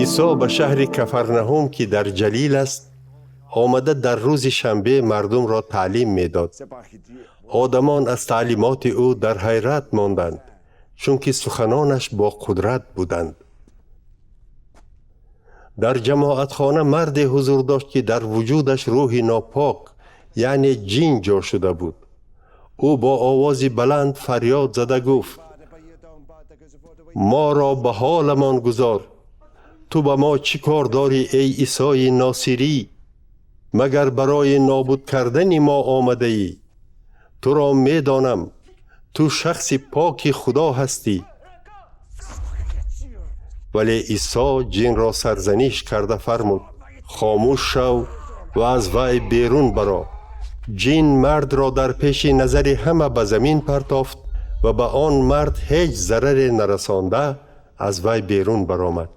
عیسی به شهر کفرنهم که در جلیل است آمده در روز شنبه مردم را تعلیم می‌داد. آدمان از تعلیمات او در حیرت ماندند چون که سخنانش با قدرت بودند. در جماعتخانه مرد حضور داشت که در وجودش روح ناپاک یعنی جین جا شده بود. او با آوازی بلند فریاد زده گفت: ما را به حالمان گذار، تو به ما چی کار داری ای عیسی ناصری؟ مگر برای نابود کردن ما آمده ای؟ تو را می دانم تو شخص پاک خدا هستی. ولی عیسی جن را سرزنش کرده فرمود: خاموش شو و از وی بیرون برو. جن مرد را در پیش نظر همه به زمین پرتافت و به آن مرد هیچ ضرر نرسانده از وی بیرون برآمد.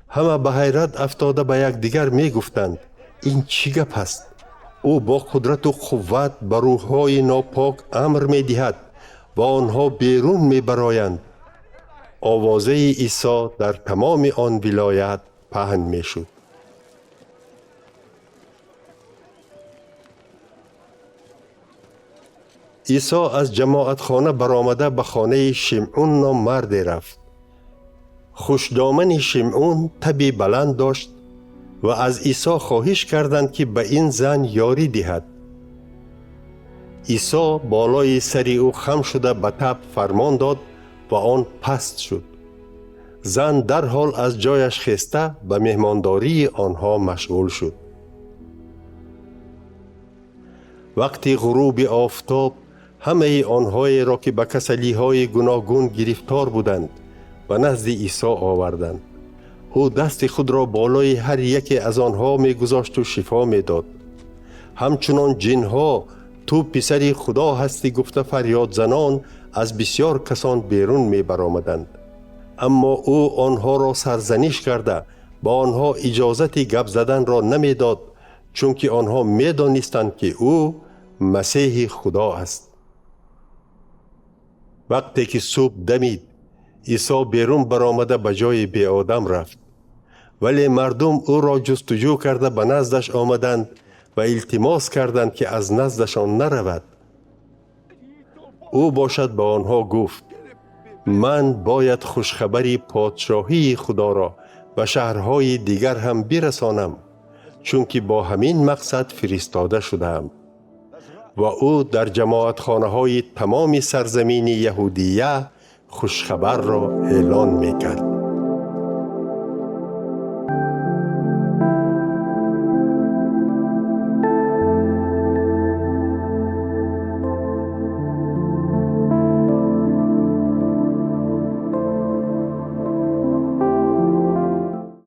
همه به حیرت افتاده به یکدیگر می گفتند: این چی گپ است؟ او با قدرت و قوت به روح‌های ناپاک امر می دهد و آنها بیرون می برآیند. آوازه عیسی در تمام آن ولایت پهن می شد. عیسی از جماعتخانه برآمده به خانه شمعون نام مردی رفت. خوشدامن شمعون تبی بلند داشت و از عیسی خواهش کردند که به این زن یاری دهد. عیسی بالای سر او خم شده به تب فرمان داد و آن پست شد. زن در حال از جایش خسته به مهمانداری آنها مشغول شد. وقتی غروب آفتاب همه آنهایی را که به کسلی‌های گوناگون گرفتار بودند به نزد عیسی آوردند. او دست خود را بالای هر یکی از آنها می گذاشت و شفا می داد. همچنان جنها تو پسر خدا هستی گفته فریاد زنان از بسیار کسان بیرون می برآمدند. اما او آنها را سرزنش کرده با آنها اجازت گپ زدن را نمی داد، چون که آنها می دانستند که او مسیح خدا است. وقتی که صبح دمید عیسی بیرون برآمده به جای بی آدم رفت. ولی مردم او را جستجو کرده به نزدش آمدند و التماس کردند که از نزدشان نرود. او باشد به آنها گفت: من باید خوشخبری پادشاهی خدا را به شهرهای دیگر هم برسانم، چون که با همین مقصد فرستاده شدم. و او در جماعتخانه های تمام سرزمین یهودیه خوشخبر را اعلان میکرد.